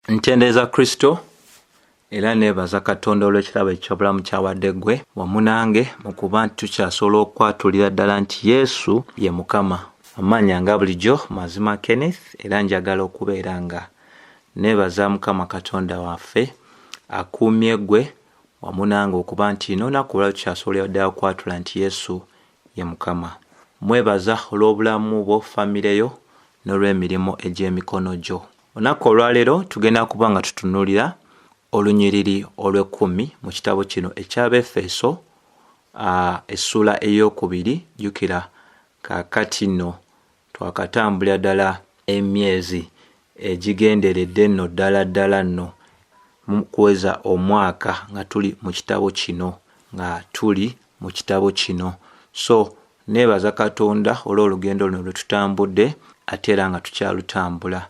Ntendeza Kristo era nebaza Katonda olw'ekirabo eky'obulamu kyawadde ggwe wamu nange mu kuba nti tukyasobola okwatulira ddala nti Yesu ye Mukama. Amannya nga bulijjo Mazima Kenneth era njagala okubeera nga nebaza Mukama Katonda waffe akuumye ggwe wamu nange okuba nti n'olunaku lwalwo tukyasobola ddala okwatula nti Yesu ye Mukama. Mwebaza olw'obulamu bwo, famire yo n'olw'emirimu egy'emikono gyo. Olunaku olwaleero tugenda kuba nga tutunuulira olunyiriri olw'ekkumi mu kitabo kino eky'Abefeso essula ey'okubiri. Jjukira kaakati nno twakatambulira ddala emyezi egigenderedde nno ddala nno mu kuweza omwaka nga tuli mu kitabo kino so nebaza Katonda olw'olugendo luno lwe tutambudde ate era nga tukyalutambula.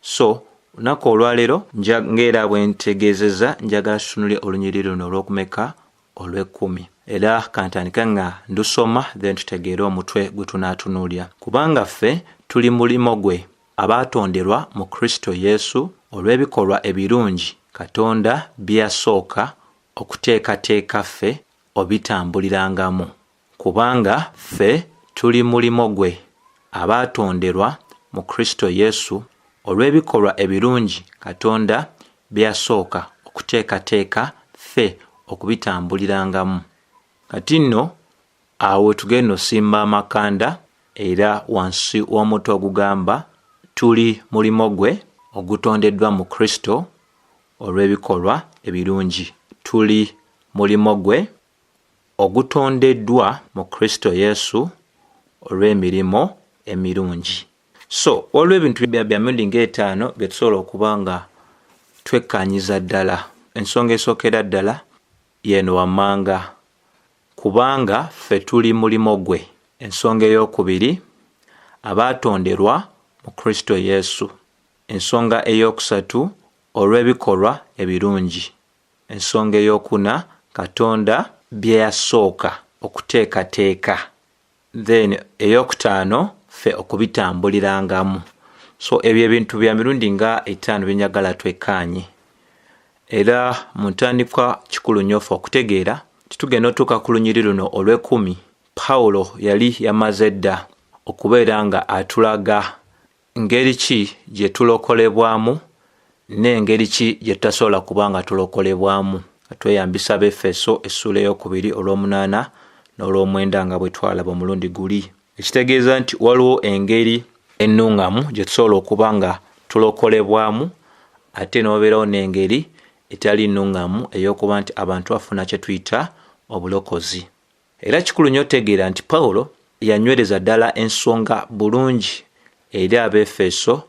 So olunaku olwaleero ng'era bwe ntegeezezza njagala tutunulire olunyiriri luno olw'okumeka olw'ekkumi era kantandika nga ndusoma then tutegeere omutwe gwe tunaatunuulira. Kubanga ffe tuli mulimo gwe abaatonderwa mu Kristo Yesu olw'ebikolwa ebirungi Katonda bye yasooka okuteekateeka ffe obitambulirangamu. Kubanga ffe tuli mulimo gwe abaatonderwa mu Kristo Yesu olw'ebikolwa ebirungi Katonda bye yasooka okuteekateeka ffe okubitambulirangamu. Kati nno awo tugenda osimba amakanda era wansi w'omutwe ogugamba tuli mulimo gwe ogutondeddwa mu Kristo olw'ebikolwa ebirungi. Tuli mulimo gwe ogutondeddwa mu Kristo Yesu olw'emirimu emirungi. So waliwo ebintu bya mirundi ng'etaano bye tusobola okuba nga twekkaanyiza ddala. Ensonga esookera ddala y'eno wammanga, kubanga ffe tuli mulimo gwe. Ensonga ey'okubiri, abaatonderwa mu Kristo Yesu. Ensonga ey'okusatu, olw'ebikolwa ebirungi. Ensonga ey'okuna, Katonda bye yasooka okuteekateeka. Then ey'okutaano, ffe okubitambulirangamu. So ebyo ebintu bya mirundi nga etaano bye njagala twekkaanye. Era mu ntandikwa kikulu nnyo ffe okutegeera titugenda otuuka ku lunyiriri luno olw'ekkumi. Pawulo yali yamaze dda okubeera nga atulaga ngeri ki gye tulokolebwamu n'engeri ki gye tutasobola kuba nga tulokolebwamu. Tweyambisa Befeso essula ey'okubiri olw'omunaana n'olw'omwenda nga bwe twalaba omulundi guli. Ekitegeeza nti waliwo engeri ennuŋŋamu gye tusobola okuba nga tulokolebwamu ate n'obeerawo n'engeri etali nnuŋŋamu ey'okuba nti abantu bafuna kye tuyita obulokozi. Era kikulu nnyo otegeera nti Pawulo yanywereza ddala ensonga bulungi eri Abefeso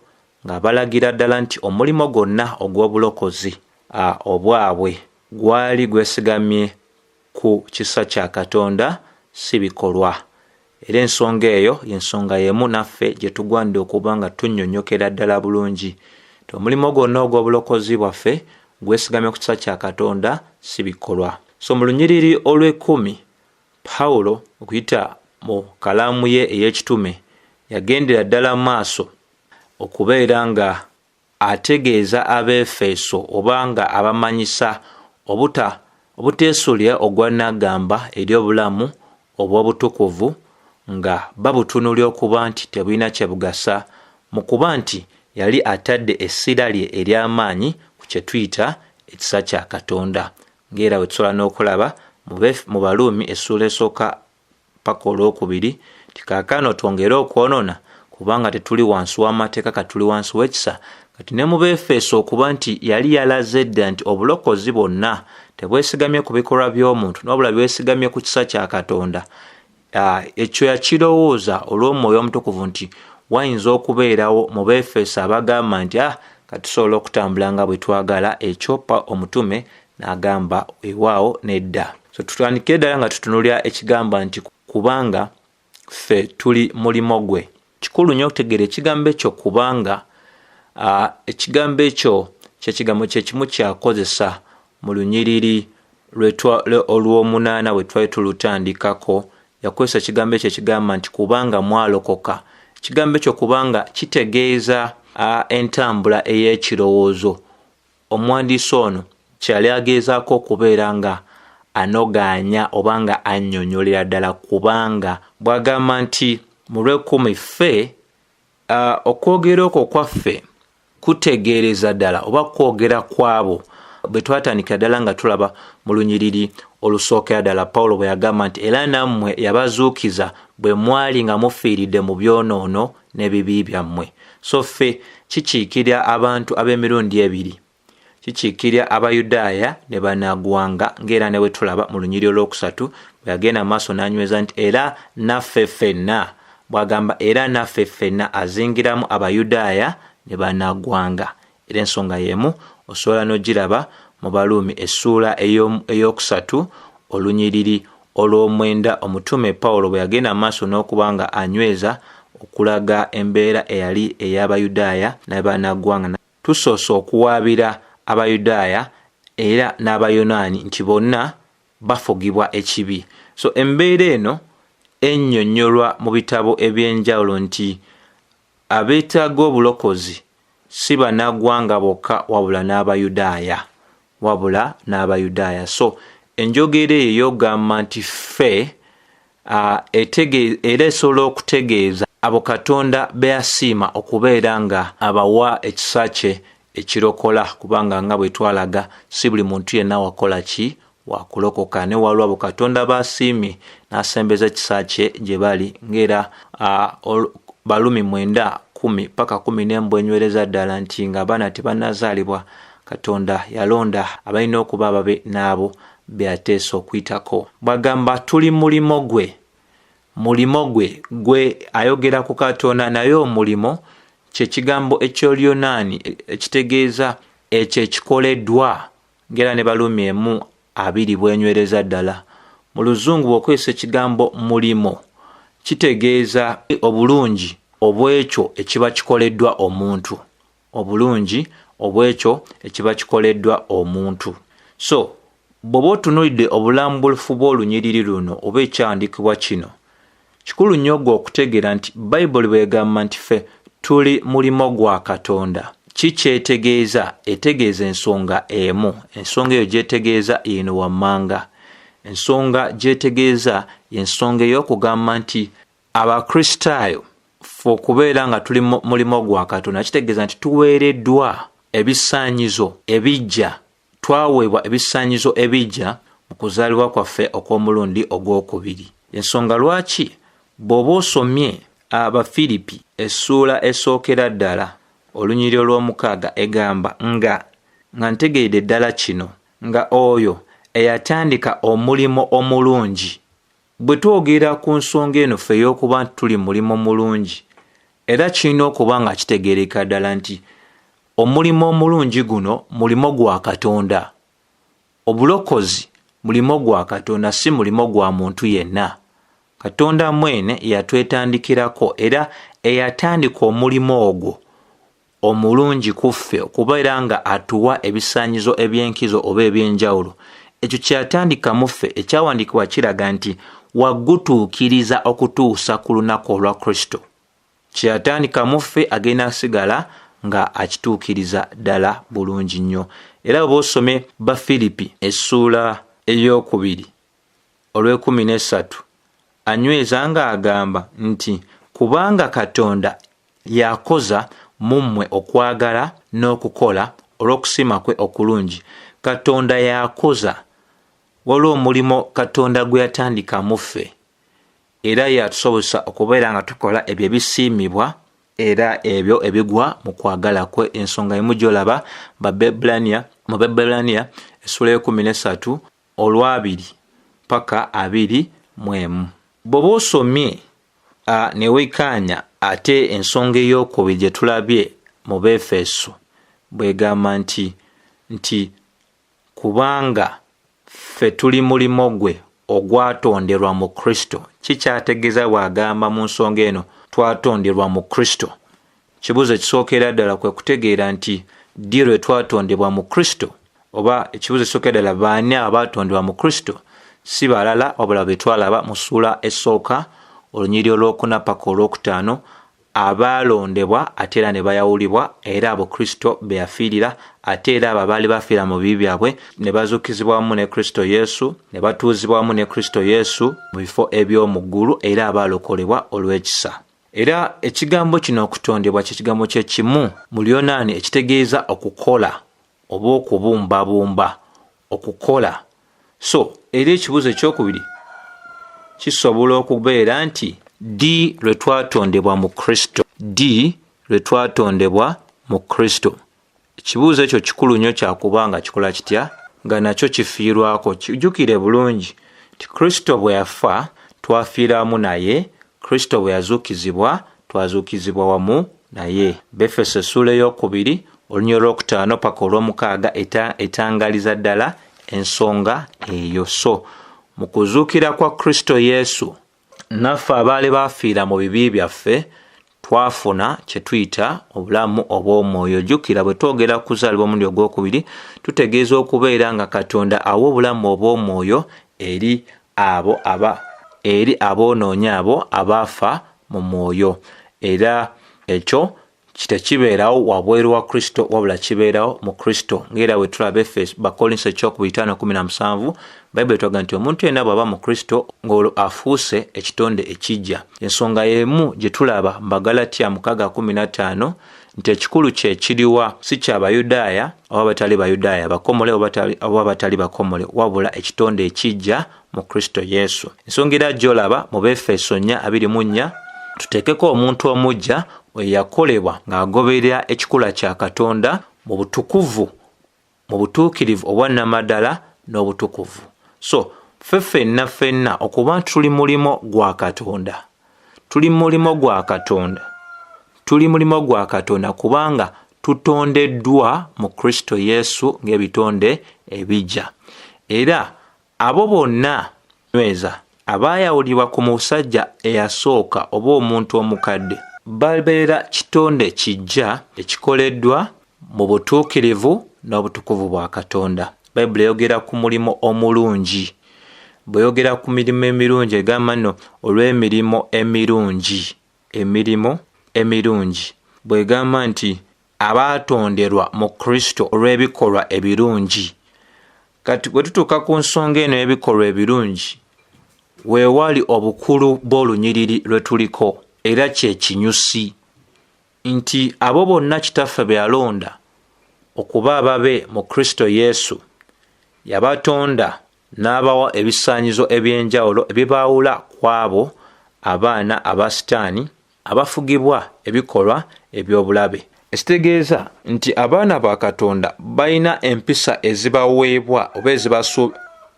ng'abalagira ddala nti omulimo gwonna ogw'obulokozi obwabwe gwali gwesigamye ku kisa kya Katonda si bikolwa. Era ensonga eyo y'ensonga y'emu naffe gye tugwanidde okuba nga tunnyonnyokera ddala bulungi. Omulimo gwonna ogw'obulokozi bwaffe gwesigamye ku kisa kya Katonda si bikolwa. So mu lunyiriri olw'ekkumi Pawulo okuyita mu kalaamu ye ey'ekitume yagendera ddala maaso okubeera nga ategeeza Abefeso oba nga abamanyisa obuteesulira ogwannagamba eri obulamu obw'obutukuvu nga babutunuulira okuba nti tebulina kye bugasa mu kuba nti yali atadde essira lye ery'amaanyi ku kye tuyita ekisa kya Katonda. Ng'era bwe tusobola n'okulaba mu Baluumi essula esooka paka olw'okubiri ti kaakano twongere okwonona kubanga tetuli wansi w'amateeka katuli wansi w'ekisa. Kati ne mu Befeso okuba nti yali yalaze dda nti obulokozi bwonna tebwesigamye ku bikolwa by'omuntu n'obula bwesigamye ku kisa kya Katonda. Ekyo yakirowooza olw'Omwoyo Omutukuvu nti wayinza okubeerawo mu Befeso abagamba nti katusobola okutambula nga bwe twagala. Ekyo omutume n'agamba ewaawo nedda. So tutandikire ddala nga tutunuulira ekigamba nti kubanga ffe tuli mulimo gwe. Kikulu nnyo okutegeera ekigambo ekyo kubanga ekigambo ekyo kyekigambo kyekimu kyakozesa mu lunyiriri olw'omunaana bwe twali tulutandikako. Yakozesa ekigambo ekyo ekigamba nti kubanga mwalokoka. Ekigambo ekyo kubanga kitegeeza entambula ey'ekirowoozo omuwandiisi ono kyali agezaako okubeera nga anogaanya oba nga annyonnyolera ddala, kubanga bw'agamba nti mu Lwekumi ffe okwogera okwo kwaffe kutegeereza ddala oba kwogera kwabo bwe twatandika ddala nga tulaba mu lunyiriri olusookera ddala Pawulo bwe yagamba nti era nammwe yabazuukiza bwe mwali nga mufiiridde mu byonoono n'ebibi byammwe. So ffe kikiikirira abantu ab'emirundi ebiri, kikiikirira Abayudaaya ne Bannaggwanga, ng'era ne bwe tulaba mu lunyiriri olwokusatu bwe yagenda maaso n'anyweza nti era naffe ffenna, bw'agamba era naffe ffenna azingiramu Abayudaaya ne Bannaggwanga. Era ensonga y'emu osobola n'ogiraba mu Baluumi essuula ey'okusatu olunyiriri olw'omwenda, omutume Pawulo bwe yagenda maaso n'okuba nga anyweza okulaga embeera eyali ey'Abayudaaya n'Abannaggwanga. Tusoose okuwaabira Abayudaaya era n'Abayonaani nti bonna bafugibwa ekibi. So embeera eno ennyonnyolwa mu bitabo eby'enjawulo nti abeetaaga obulokozi si Bannaggwanga bokka wabula n'Abayudaaya. So enjogera eyo y'ogamba nti ffe era esobola okutegeeza abo Katonda beasiima okubeera nga abawa ekisa kye ekirokola, kubanga nga bwe twalaga si buli muntu yenna wakola ki wakulokoka, ne waliwo abo Katonda basiimye n'asembeza ekisa kye gye bali, ng'era Baluumi 9:10 paka 10 enywereza ddala nti ng'abaana tebannazaalibwa Katonda yalonda abalina okuba ababe n'abo beateesa okuyitako. Bw'agamba tuli mulimo gwe ayogera ku Katonda, naye omulimo kye kigambo eky'Olyonaani ekitegeeza ekyo ekikoleddwa, ng'era ne Baluumi 1:2 bwenywereza ddala. Mu Luzungu bw'okozesa ekigambo mulimo kitegeeza obulungi obw'ekyo ekiba kikoleddwa omuntu, obulungi obw'ekyo ekiba kikoleddwa omuntu. So bw'oba otunuulidde obulambulufu bw'olunyiriri luno oba ekyawandiikibwa kino, kikulu nnyo gwe okutegeera nti Bayibuli bw'egamba nti ffe tuli mulimo gwa Katonda. Kikyetegeeza, etegeeza ensonga emu. Ensonga eyo gyetegeeza eno wammanga. Ensonga gyetegeeza y'ensonga ey'okugamba nti Abakristaayo ffe okubeera nga tuli mulimo gwa Katonda kitegeeza nti tuweereddwa ebisaanyizo ebijja, twaweebwa ebisaanyizo ebijja mu kuzaalibwa kwaffe okw'omulundi ogwokubiri. Ensonga lwaki bw'oba osomye Abafiripi essuula esookera ddala olunyiriri olw'omukaaga egamba nga ntegeedde ddala kino, nga oyo eyatandika omulimo omulungi. Bwe twogera ku nsonga eno ffe ey'okuba nti tuli mulimo mulungi, era kirina okuba nga kitegeereka ddala nti omulimo omulungi guno mulimo gwa Katonda. Obulokozi mulimo gwa Katonda, si mulimo gwa muntu yenna. Katonda mwene yatwetandikirako era eyatandika omulimo ogwo omulungi ku ffe okubeera nga atuwa ebisaanyizo eby'enkizo oba eby'enjawulo. Ekyo kyatandika mu ffe, ekyawandiikibwa kiraga nti wagutuukiriza okutuusa ku lunaku olwa Kristo. Kyatandika mu ffe agenda asigala nga akituukiriza ddala bulungi nnyo. Era bwe osomye Bafiripi essuula ey'okubiri olw'13 anyweza nga agamba nti kubanga Katonda yakoza mu mmwe okwagala n'okukola olw'okusiima kwe okulungi. Katonda yakoza, waliwo omulimo Katonda gwe yatandika mu ffe, era yatusobozesa okubeera nga tukola ebyo ebisiimibwa era ebyo ebigwa mu kwagala kwe. Ensonga emu gy'olaba mu Baebbulaniya essuula 13 olw'2 paka 21. Bw'oba osomye ne weekaanya ate ensonga ey'okubiri gye tulabye mu Befeso bw'egamba nti kubanga ffe tuli mulimo gwe ogwatonderwa mu Kristo. Kikyategeeza bw'agamba mu nsonga eno twatonderwa mu Kristo. Kibuuzo ekisookera ddala kwe kutegeera nti ddi lwe twatondebwa mu Kristo, oba ekibuuzo ekisookera ddala baani abaatondebwa mu Kristo. Si balala wabula be twalaba mu ssuula esooka olunyiriri olw'okuna paka olw'okutaano abaalondebwa ate era ne bayawulibwa, era abo Kristo be yafiirira, ate era abo abaali bafiira mu bibi byabwe ne bazuukizibwa wamu ne Kristo Yesu, ne batuuzibwa wamu ne Kristo Yesu mu bifo eby'omu ggulu, era abaalokolebwa olw'ekisa. Era ekigambo kino okutondebwa ky'ekigambo kye kimu mu Lyonaani ekitegeeza okukola oba okubumbabumba, okukola. So era ekibuuzo ekyokubiri kisobola okubeera nti ddi lwe twatondebwa mu Kristo, ddi lwe twatondebwa mu Kristo. Ekibuuzo ekyo kikulu nnyo kyakubanga kikola kitya nga nakyo kifiirwako. Kijjukire bulungi nti Kristo bwe yafa twafiira wamu naye, Kristo bwe yazuukizibwa twazuukizibwa wamu naye. Befeso essula ey'okubiri olunyiriri olw'okutaano paka olw'omukaaga etangaliza ddala ensonga eyo. So mu kuzuukira kwa Kristo Yesu naffe abaali baafiira mu bibi byaffe twafuna kye tuyita obulamu obw'omwoyo. Jjukira bwe twogera ku kuzaalibwa omulundi ogwokubiri tutegeeza okubeera nga Katonda awa obulamu obw'omwoyo eri aboonoonya abo abaafa mu mwoyo, era ekyo kitekibeerawo wabweru wa Kristo wabula kibeerawo mu Kristo. Ng'era bwe tulaba Bakolinso 5:17 Bayibuli etwaga nti omuntu yenna bw'aba mu Kristo ng'olwo afuuse ekitonde ekijja. Ensonga y'emu gye tulaba mu Bagalatiya 6:15 nti ekikulu kye kiriwa si ky'Abayudaaya oba batali Bayudaaya, bakomole oba batali bakomole, wabula ekitonde ekijja mu Kristo Yesu. Ensonga era gy'olaba mu Befeso 4:24 tuteekeko omuntu omujja we yakolebwa ng'agoberera ekikula kya Katonda mu butukuvu, mu butuukirivu obwannamaddala n'obutukuvu. So ffenna okuba tuli mulimo gwa Katonda, tuli mulimo gwa Katonda kubanga tutondeddwa mu Kristo Yesu ng'ebitonde ebijja. Era abo bonna nyweza abaayawulibwa ku musajja eyasooka oba omuntu omukadde babeera kitonde kijja ekikoleddwa mu butuukirivu n'obutukuvu bwa Katonda. Bayibuli eyogera ku mulimo omulungi, bweyogera ku mirimu emirungi egamba nno olw'emirimo emirungi, bwegamba nti abaatonderwa mu Kristo olw'ebikolwa ebirungi. Kati bwe tutuuka ku nsonga eno y'ebikolwa ebirungi, weewali obukulu bw'olunyiriri lwe tuliko, era kye kinyusi nti abo bonna Kitaffe be yalonda okuba ababe mu Kristo Yesu yabatonda n'abawa ebisaanyizo eby'enjawulo ebibaawula ku abo abaana aba Sitaani abafugibwa ebikolwa eby'obulabe. Ekitegeeza nti abaana ba Katonda balina empisa ezibaweebwa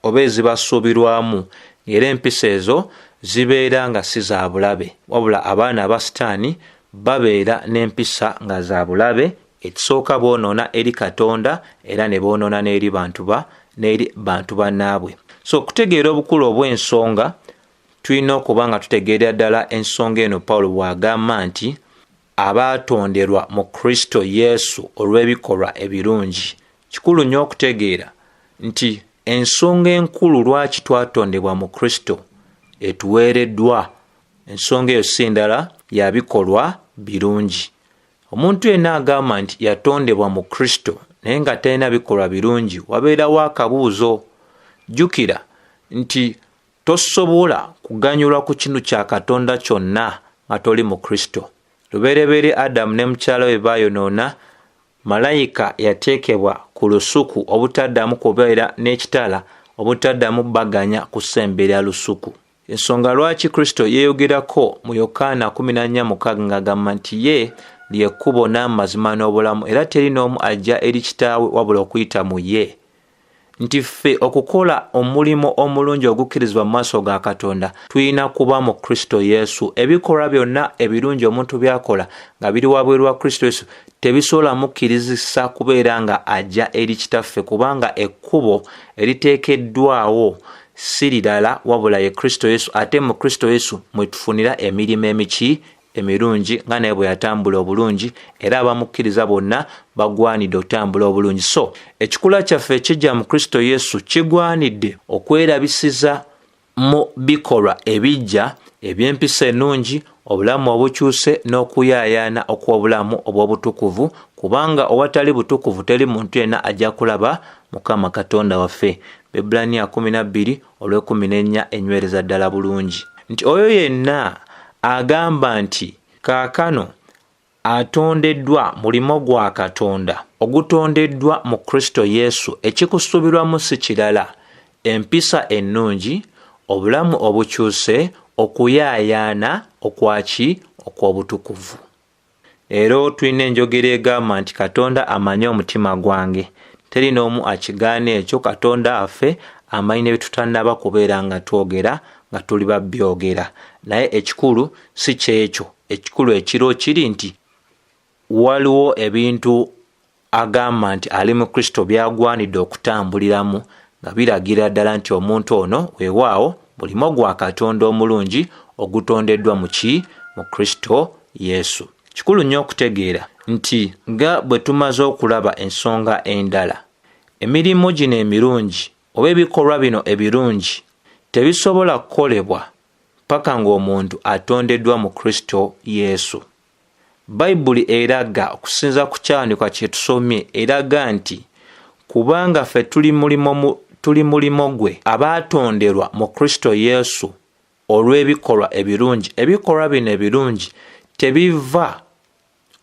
oba ezibasuubirwamu, era empisa ezo zibeera nga si za bulabe, wabula abaana aba Sitaani babeera n'empisa nga za bulabe. Ekisooka boonoona eri Katonda era ne boonoona n'eri bantu bannaabwe. So okutegeera obukulu obw'ensonga tulina okuba nga tutegeera ddala ensonga eno Pawulo bw'agamba nti abaatonderwa mu Kristo Yesu olw'ebikolwa ebirungi. Kikulu nnyo okutegeera nti ensonga enkulu lwaki twatondebwa mu Kristo etuweereddwa. Ensonga eyo si ndala ya bikolwa birungi. Omuntu yenna agamba nti yatondebwa mu Kristo naye nga talina bikolwa birungi, wabeerawo akabuuzo. Jjukira nti tosobola kuganyulwa ku kinu kya Katonda kyonna nga toli mu Kristo. Lubereberye Adamu ne mukyala we baayonoona, malayika yateekebwa ku lusuku obutaddamu kubeera n'ekitala, obutaddamu baganya kusemberera lusuku. Ensonga lwaki Kristo yeeyogerako mu Yokaana 14:6 ng'agamba nti ye ly'ekkubo n'amazima n'obulamu, era teri n'omu ajja eri Kitaawe wabula okuyita mu ye. Nti ffe okukola omulimo omulungi ogukkirizibwa mu maaso ga Katonda tulina kuba mu Kristo Yesu. Ebikolwa byonna ebirungi omuntu byakola nga biri wabweru wa Kristo Yesu tebisobola mukkirizisa kubeera nga ajja eri Kitaffe, kubanga ekkubo eriteekeddwawo si lirala wabula ye Kristo Yesu, ate mu Kristo Yesu mwe tufunira emirimu emirungi nga naye bwe yatambula obulungi, era abamukkiriza bonna bagwanidde okutambula obulungi. So ekikula kyaffe ekijja mu Kristo Yesu kigwanidde okwerabisiza mu bikolwa ebijja eby'empisa ennungi obulamu obukyuse n'okuyaayaana okw'obulamu obw'obutukuvu, kubanga owatali butukuvu teri muntu yenna ajja kulaba Mukama Katonda waffe. Ebbulaniya 12:14 enywereza ddala bulungi nti oyo yenna agamba nti kaakano atondeddwa mulimo gwa Katonda ogutondeddwa mu Kristo Yesu, ekikusuubirwamu si kirala empisa ennungi, obulamu obukyuse, okuyaayaana okwaki okw'obutukuvu. Leero tulina enjogera egamba nti Katonda amanyi omutima gwange. Teri n'omu akigaana ekyo. Katonda affe amanyi ne bitutannaba kubeera nga twogera nga tuli babyogera, naye ekikulu si kyekyo. Ekikulu ekiro kiri nti waliwo ebintu agamba nti ali mu Kristo byagwanidde okutambuliramu, nga biragira ddala nti omuntu ono weewaawo mulimo gwa Katonda omulungi ogutondeddwa mu Kristo Yesu. Kikulu nnyo okutegeera nti nga bwe tumaze okulaba ensonga endala, emirimu gino emirungi oba ebikolwa bino ebirungi tebisobola kukolebwa paka ng'omuntu atondeddwa mu Kristo Yesu. Bayibuli eraga, okusinza ku kyawandiikwa kye tusomye, eraga nti kubanga ffe tuli mulimo gwe abaatonderwa mu Kristo Yesu olw'ebikolwa ebirungi. Ebikolwa bino ebirungi tebiva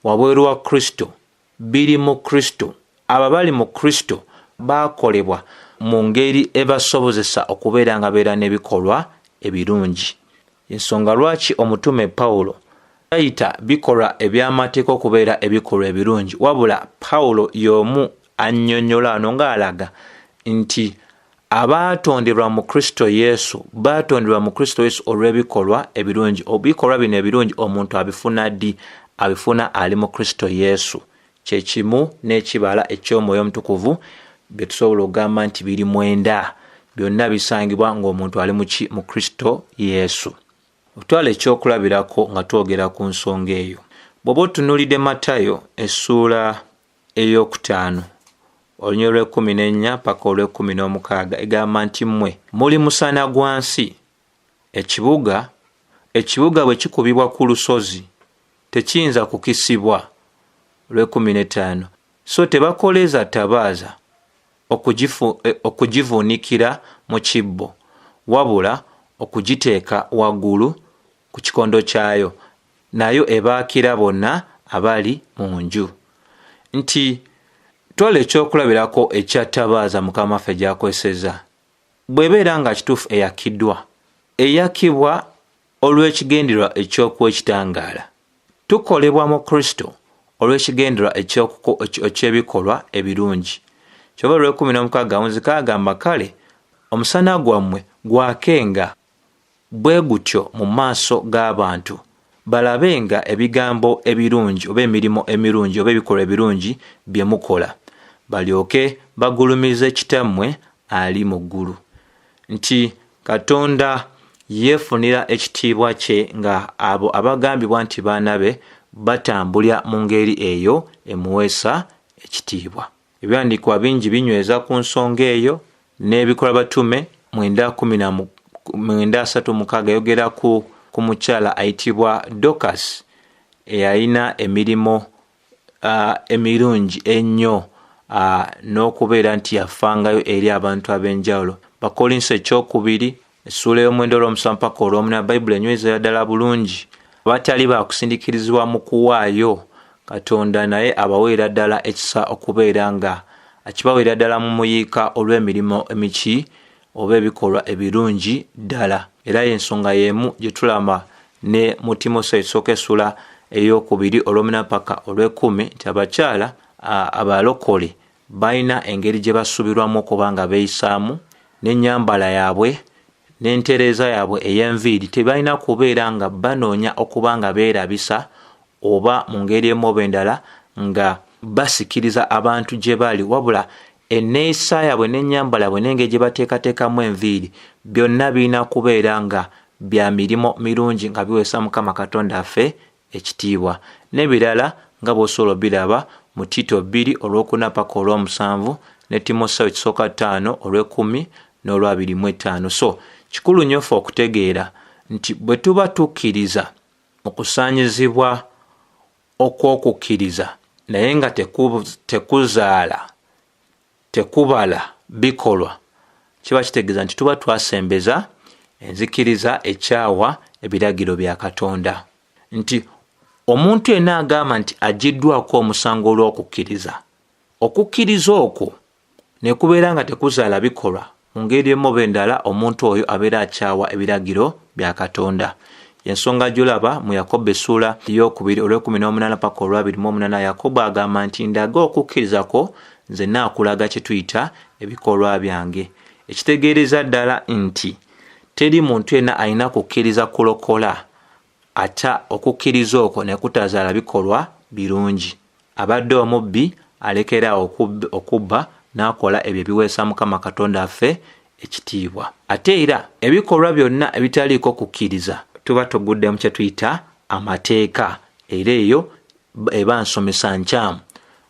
wabweru wa Kristo, biri mu Kristo. Abo bali mu Kristo baakolebwa mu ngeri ebasobozesa okubeera nga beera n'ebikolwa ebirungi. Ensonga lwaki omutume Pawulo ayita bikolwa eby'amateeka okubeera ebikolwa ebirungi, wabula Pawulo y'omu annyonnyola ano ng'alaga nti abaatonderwa mu Kristo Yesu baatonderwa mu Kristo Yesu olw'ebikolwa ebirungi. Ebikolwa bino ebirungi omuntu abifuna ddi? Abifuna ali mu Kristo Yesu. Kye kimu n'ekibala eky'Omwoyo Omutukuvu bye tusobola okugamba nti biri 9. Byonna bisangibwa ng'omuntu ali mu Kristo Yesu. Otwala ekyokulabirako nga twogera ku nsonga eyo. Bw'oba otunuulidde Matayo essuula ey'okutaano olunyiriri lw'e14 paka olw'e16 egamba nti mmwe muli musana gwa nsi. Ekibuga bwe kikubibwa ku lusozi tekiyinza kukisibwa. Olw'e15 so tebakoleeza ttabaaza okugivuunikira mu kibbo, wabula okugiteeka waggulu ku kikondo kyayo, nayo ebaakira bonna abali mu nju. Nti twala ekyokulabirako ekya ttabaaza Mukama waffe gy'akozesezza. Bw'ebeera nga kituufu eyakibwa olw'ekigendererwa eky'okwekitangaala. Tukolebwa mu Kristo olw'ekigendererwa eky'ebikolwa ebirungi. Kyova olw'e16 Nzika agamba kale omusana gwammwe gwakenga bwe gutyo mu maaso g'abantu, balabenga ebigambo ebirungi oba emirimu emirungi oba ebikolwa ebirungi bye mukola, balyoke bagulumize Kitammwe ali mu ggulu. Nti Katonda yeefunira ekitiibwa kye nga abo abagambibwa nti baana be batambulira mu ngeri eyo emuweesa ekitiibwa. Ebyandiikibwa bingi binyweza ku nsonga eyo, n'ebikola batume 9:36 yogera ku mukyala ayitibwa Dokas eyalina emirimu emirungi ennyo n'okubeera nti yafangayo eri abantu ab'enjawulo. Bakolinso 2 essuula y'omwenda 7 paka 8 Bayibuli enyweza ddala bulungi. Abatali baakusindikirizibwa mu kuwaayo, Katonda naye abaweera ddala ekisa okubeera nga akibaweera ddala mu muyiika olw'emirimu emiki oba ebikolwa ebirungi ddala. Era y'ensonga y'emu gye tulaba ne mu Timoseewo esooka essuula ey'okubiri 8 paka 10 nti abakyala abalokole balina engeri gye basuubirwamu okuba nga beeyisaamu, n'ennyambala yaabwe n'entereeza yaabwe ey'enviiri tebalina kubeera nga banoonya okuba nga beerabisa oba mu ngeri emu oba endala nga basikiriza abantu gye bali, wabula enneeyisa yaabwe n'ennyambala yaabwe n'engeri gye bateekateekamu enviiri byonna birina kubeera nga bya mirimu mirungi nga biweesa Mukama Katonda affe ekitiibwa. N'ebirala nga bw'osobola biraba mu Tito 2:4 paka 7 ne Timoseewo 5 olw'10 n'olw'25. So kikulu nnyo ffe okutegeera nti bwe tuba tukkiriza okusaanyizibwa okw'okukkiriza naye nga tekuzaala tekubala bikolwa, kiba kitegeeza nti tuba twasembeza enzikiriza, ekyawa ebiragiro bya Katonda. Nti omuntu yenna agamba nti agiddwako omusango olw'okukkiriza, okukkiriza okwo ne kubeera nga tekuzaala bikolwa, mu ngeri emu oba endala omuntu oyo abeera akyawa ebiragiro bya Katonda. Ensonga gy'olaba mu Yakobo essula ey'okubiri olw'18 paka olw'28, Yakobo agamba nti ndaga okukkiriza kwo nze naakulaga kye tuyita ebikolwa byange. Ekitegeereza ddala nti teri muntu yenna alina kukkiriza kulokola ate okukkiriza okwo ne kutazaala bikolwa birungi. Abadde omubbi alekeraawo okubba n'akola ebyo ebiweesa Mukama Katonda affe ekitiibwa. Ate era ebikolwa byonna ebitaliiko kukkiriza tuba tugudde mu kye tuyita amateeka, era eyo eba nsomesa nkyamu.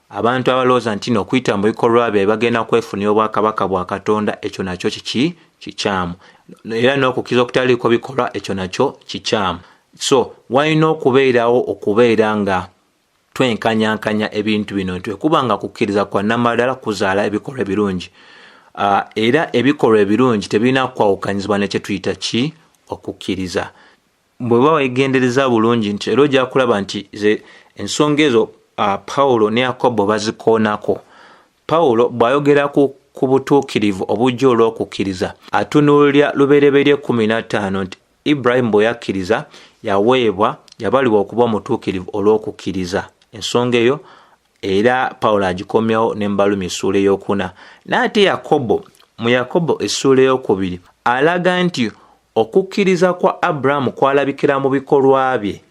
Abantu abalowooza nti okuyita mu bikolwa bye bagenda kwefunira obwakabaka bwa Katonda, ekyo nakyo kikyamu. Era n'okukkiriza okutaliiko bikolwa, ekyo nakyo kikyamu. So walina okubeerawo okubeera nga twenkanyankanya ebintu bino, nti kubanga kukkiriza kwa namadala kuzaala ebikolwa ebirungi. Era ebikolwa ebirungi tebirina kwawukanyizibwa ne kye tuyita okukkiriza. Bw'oba weegendereza bulungi nti era ojja kulaba nti ensonga ezo Pawulo ne Yakobo bazikoonako. Pawulo bw'ayogera ku butuukirivu obujja olw'okukkiriza, atunuulira lubereberye 15 nti Ibrahim bwe yakkiriza yabalibwa okuba omutuukirivu olw'okukkiriza. Ensonga eyo era Pawulo agikomyawo n'Embalumi essuula ey'okuna. N'ate Yakobo mu Yakobo essuula ey'okubiri alaga nti okukkiriza kwa Aburahamu kwalabikira mu bikolwa bye.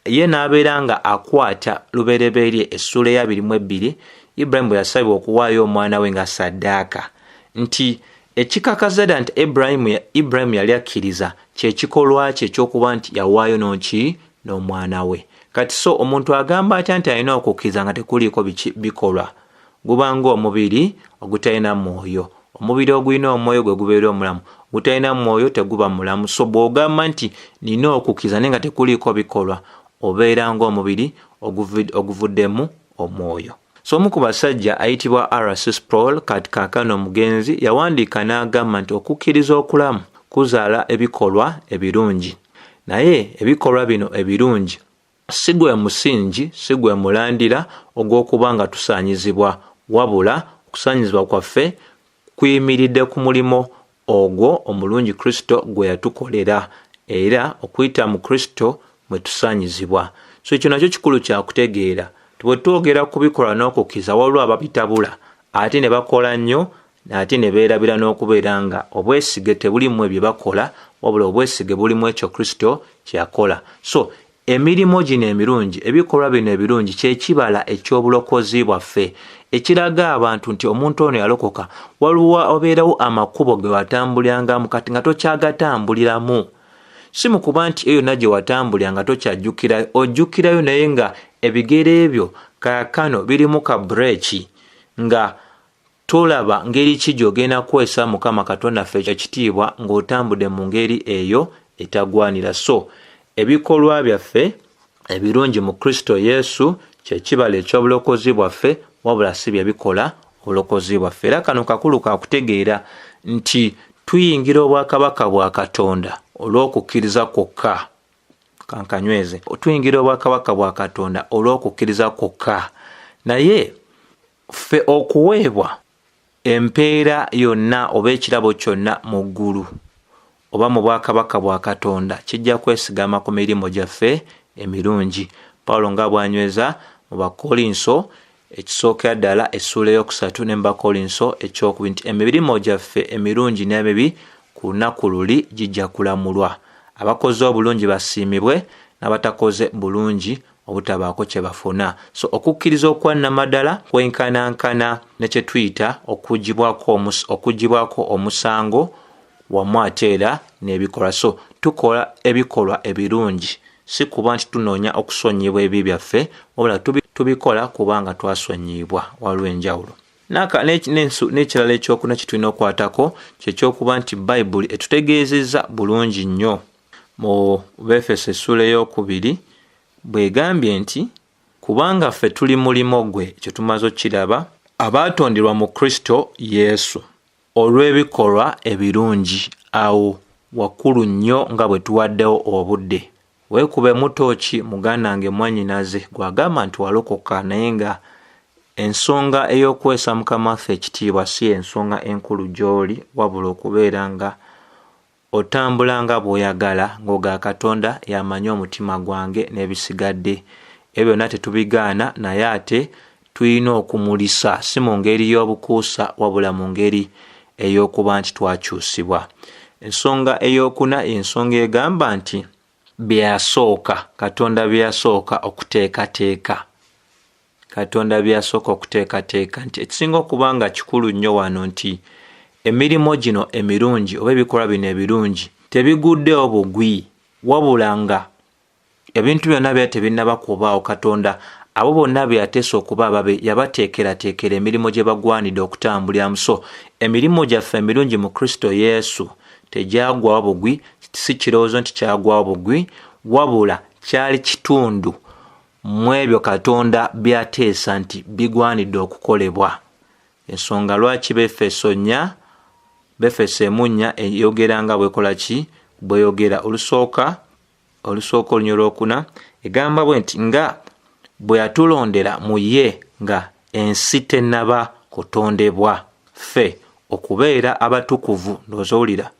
Ye n'abeera nga akwata lubereberye essuula ya 22, Ibrahim bwe yasabibwa okuwaayo omwana we nga saddaaka, nti ekikakaza dda nti Ibrahim yali akkiriza kye kikolwa kye ekyokuba nti yawaayo n'omwana we. Kati so omuntu agamba atya nti alina okukkiriza nga tekuliiko bikolwa? Gubanga omubiri ogutalina mwoyo. Omubiri ogulina omwoyo gwe gubeera omulamu, gutalina mwoyo teguba mulamu. So bw'ogamba nti nina okukkiriza naye nga tekuliiko bikolwa, obeera ng'omubiri oguvuddemu omwoyo. So omu ku basajja ayitibwa R.C. Sproul, kati kaakano omugenzi, yawandiika n'agamba nti okukkiriza okulamu kuzaala ebikolwa ebirungi. Naye ebikolwa bino ebirungi si gwe musingi, si gwe mulandira ogw'okuba nga tusaanyizibwa, wabula okusaanyizibwa kwaffe kuyimiridde ku mulimo ogwo omulungi Kristo gwe yatukolera, era okuyita mu Kristo mwe tusaanyizibwa. So ekyo nakyo kikulu kya kutegeera. Bwe twogera ku bikolwa n'okukkiriza, waliwo ababitabula ate ne bakola nnyo, ate ne beerabira n'okubeera nga obwesige tebulimu ebyo bakola, wabula obwesige bulimu ekyo Kristo kye yakola. So emirimu gino emirungi, ebikolwa bino ebirungi kye kibala eky'obulokozi bwaffe, ekiraga abantu nti omuntu ono yalokoka. Waliwo obeerawo amakubo ge watambulirangamu kati nga tokyagatambuliramu. Si mu kuba nti eyo yonna gye watambulira nga tokyajjukira, ojjukirayo naye nga ebigere ebyo kaakano birimu ka bureeki, nga tolaba ngeri ki gy'ogenda kuweesa Mukama Katonda ffe ekitiibwa ng'otambudde mu ngeri eyo etagwanira. So ebikolwa byaffe ebirungi mu Kristo Yesu kye kibala eky'obulokozi bwaffe, wabula si bye bikola obulokozi bwaffe. Era kano kakulu ka kutegeera nti tuyingira obwakabaka bwa Katonda olw'okukkiriza kwokka. Kankanyweze, tuyingira obwakabaka bwa Katonda olw'okukkiriza kwokka. Naye ffe okuweebwa empeera yonna oba ekirabo kyonna mu ggulu oba mu bwakabaka bwa Katonda kijja kwesigama ku mirimu gyaffe emirungi. Pawulo nga bw'anyweza mu Bakolinso ekisookera ddala essuula ey'okusatu ne mu Bakolinso ekyokubiri nti emirimu gyaffe emirungi n'emibi ku lunaku luli gijja kulamulwa. Abakoze obulungi basiimibwe, n'abatakoze bulungi obutabaako kye bafuna. So okukkiriza okwa namadala kwenkanankana ne kye tuyita okuggyibwako omusango wamu ate era n'ebikolwa. So tukola ebikolwa ebirungi si kuba nti tunoonya okusonyibwa ebibi byaffe, wabula tubikola kubanga twasonyibwa. Waliwo enjawulo. N'ekirala ekyokuna kye tulina okukwatako kyekyokuba nti Bayibuli etutegeezezza bulungi nnyo mu Befeso essuula ey'okubiri bwegambye nti kubanga ffe tuli mulimo gwe ekyo tumaze okiraba abaatonderwa mu Kristo Yesu olw'ebikolwa ebirungi. Awo wakulu nnyo nga bwe tuwaddewo obudde. Weekube mutooki muganda wange mwannyinaze gwagamba nti walokoka naye nga ensonga ey'okwesa Mukama waffe ekitiibwa si ensonga enkulu gy'oli wabula okubeera nga otambula nga bw'oyagala ng'oga Katonda y'amanyi omutima gwange n'ebisigadde. Ebyo byonna tetubigaana naye ate tulina okumulisa si mu ngeri y'obukuusa wabula mu ngeri ey'okuba nti twakyusibwa. Ensonga ey'okuna ensonga egamba nti byasooka Katonda byasooka okuteekateeka. Katonda byasooka okuteekateeka nti ekisinga okuba nga kikulu nnyo wano nti emirimu gino emirungi oba ebikolwa bino ebirungi tebiguddewo bugwi wabula nga ebintu byonna byali tebinnaba kubaawo. Katonda abo bonna byateesa okuba ababe yabateekerateekera emirimu gye bagwanidde okutambuliramu. So emirimu gyaffe emirungi mu Kristo Yesu tegyagwawo bugwi, si kirowoozo nti kyagwawo bugwi wabula kyali kitundu mu ebyo Katonda byateesa nti bigwanidde okukolebwa. Ensonga lwaki Befeso 4 eyogera nga bwekola ki bweyogera olusooka olunyo olwokuna egamba bwe nti nga bwe yatulondera mu ye nga ensi tennaba kutondebwa ffe okubeera abatukuvu. Ndowooza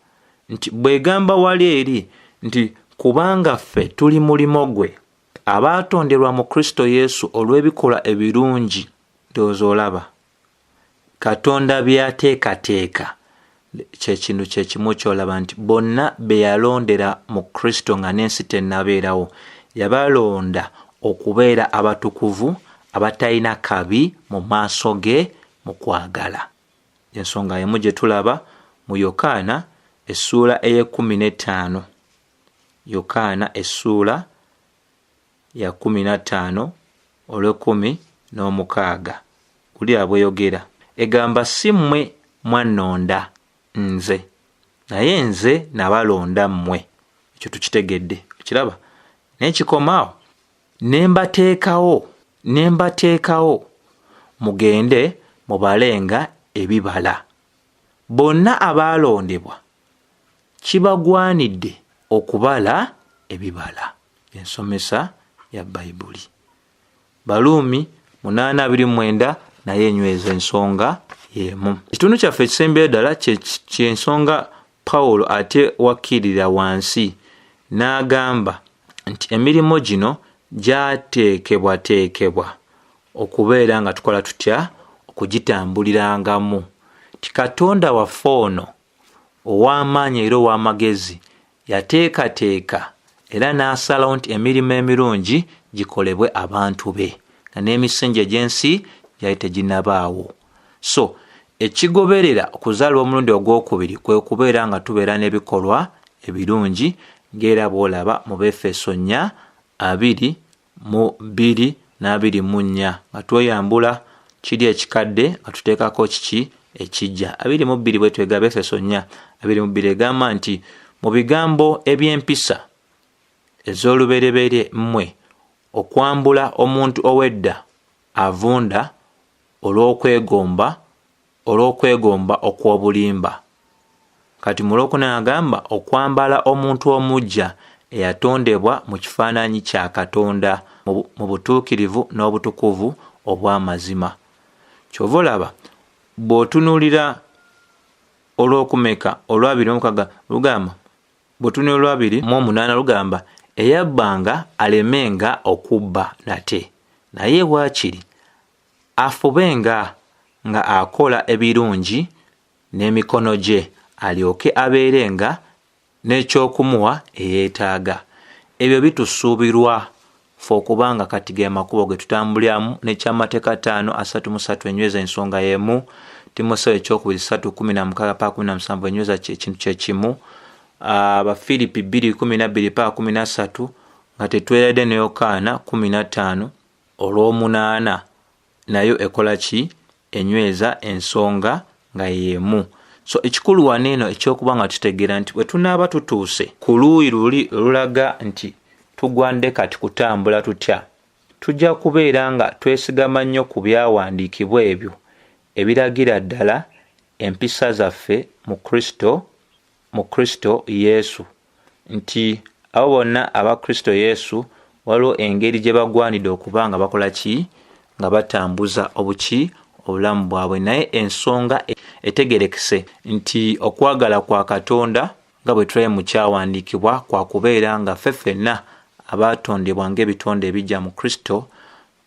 nti bwegamba wali eri nti kubanga ffe tuli mulimo gwe abaatonderwa mu Kristo Yesu olw'ebikolwa ebirungi. Ndowooza olaba Katonda byateekateeka kyekintu kyekimu kyolaba nti bonna be yalondera mu Kristo nga n'ensi tennabeerawo yabalonda okubeera abatukuvu abatalina kabi mu maaso ge mu kwagala. Ensonga emu gye tulaba mu Yokaana essuula ey'15. Yokaana essuula ya 15 olw'16 kuli abweyogera egamba si mmwe mwannonda nze naye nze nabalonda mmwe. Ekyo tukitegedde kiraba n'ekikomaawo nembateekawo mugende mubalenga ebibala. Bonna abaalondebwa kibagwanidde okubala ebibala. Ensomesa ya Bayibuli. Baluumi 8:29 naye enyweza ensonga yemu. Ekitundu kyaffe ekisembera ddala kyensonga Pawulo ate wakkirira wansi n'agamba nti emirimu gino gyateekebwa okubeera nga tukola tutya okugitambulirangamu. Ti Katonda waffe ono ow'amaanyi era ow'amagezi yateekateeka era n'asalawo nti emirimu emirungi gikolebwe abantu be nga n'emisingi gy'ensi gyali teginnabaawo. So ekigoberera okuzaalibwa omulundi ogwokubiri kwe kubeera nga tubeera n'ebikolwa ebirungi ng'era bw'olaba mu Befeso 4:2-4 nga tweyambula kiri ekikadde nga tuteekako kiki ekijja. 2:2 bwe twega Befeso 4:2 egamba nti mu bigambo eby'empisa ez'olubereberye mmwe okwambula omuntu ow'edda avunda olw'okwegomba okw'obulimba. Kati mu Lwokuna agamba okwambala omuntu omujja eyatondebwa mu kifaananyi kya Katonda mu butuukirivu n'obutukuvu obw'amazima. Kyova olaba bw'otunuulira olw'okumeka olw'2:6 lugamba bw'otunuulira 2:8 lugamba eyabbanga alemenga okubba nate naye bwakiri afubenga nga akola ebirungi n'emikono gye alyoke abeerenga n'ekyokumuwa eyeetaaga. Ebyo bitusuubirwa ffe okubanga kati ge makubo ge tutambuliramu n'ekyamateeka 5:33 enyweza ensonga y'emu. Timoseewo ekyokubiri 3:16-17 enyweza ekintu kyekimu. Abafiripi 2:12-13 nga tetweredde ne Yokaana 15:8 nayo ekola ki enyweza ensonga nga y'emu. So ekikulu waneeno ekyokuba nga tutegeera nti bwe tunaaba tutuuse ku luuyi luli olulaga nti tugwande kati kutambula tutya? Tujja kubeera nga twesigama nnyo ku byawandiikibwa ebyo ebiragira ddala empisa zaffe mu Kristo Yesu, nti abo bonna aba Kristo Yesu waliwo engeri gye bagwanidde okuba nga bakola ki? Nga batambuza obulamu bwabwe. Naye ensonga etegerekese nti okwagala kwa Katonda nga bwe tulabe mu kyawandiikibwa kwa kubeera nga ffe ffenna abaatondebwa ng'ebitonde ebijja mu Kristo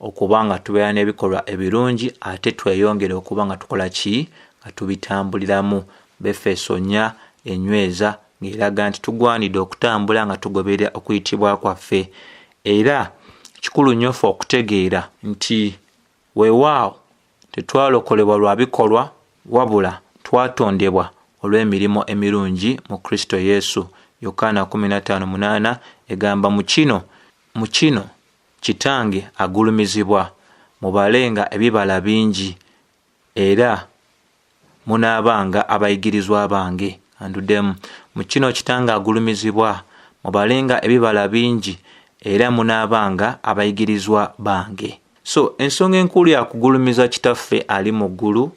okuba nga tubeera n'ebikolwa ebirungi ate tweyongere okuba nga tukola ki? Nga tubitambuliramu. Befeso 4:9 ng'eraga nti tugwanidde okutambula nga tugoberera okuyitibwa kwaffe. Era kikulu nnyo ffe okutegeera nti weewaawo tetwalokolebwa lwa bikolwa wabula twatondebwa olw'emirimu emirungi mu Kristo Yesu. Yokaana 15:8 egamba mu kino Kitange agulumizibwa, mubalenga ebibala bingi era munaabanga abayigirizwa bange. Anduddemu, mu kino Kitange agulumizibwa, mubalenga ebibala bingi era munaabanga abayigirizwa bange. So ensonga enkulu ya kugulumiza Kitaffe ali mu ggulu,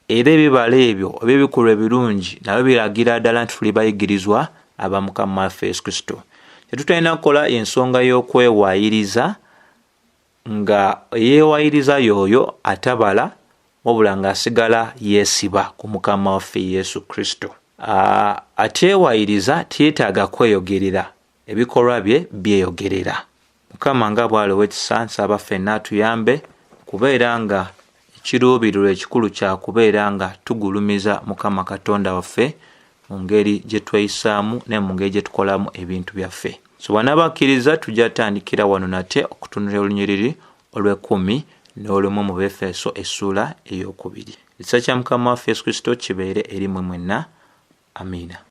era ebibala ebyo eby'ebikolwa ebirungi nabyo biragira ddala nti tuli bayigirizwa aba Mukama waffe Yesu Kristo. Tetutalina kukola ensonga y'okwewaayiriza nga yeewaayiriza y'oyo atabala wabula ng'asigala yeesiba ku Mukama waffe Yesu Kristo. Ateewaayiriza teetaaga kweyogerera, ebikolwa bye byeyogerera. Mukama nga bw'alowa ekisa nsaba ffenna atuyambe kubeera nga ekiruubirirwa ekikulu kya kubeera nga tugulumiza Mukama Katonda waffe mu ngeri gye tweyisaamu ne mu ngeri gye tukolamu ebintu byaffe. So banabakkiriza tujja tandikira wano nate okutunula olunyiriri olw'10 n'olumu mu Befeso essula ey'okubiri. Ekisa kya Mukama waffe Yesu Kristo kibeere eri mmwe mwenna. Amiina.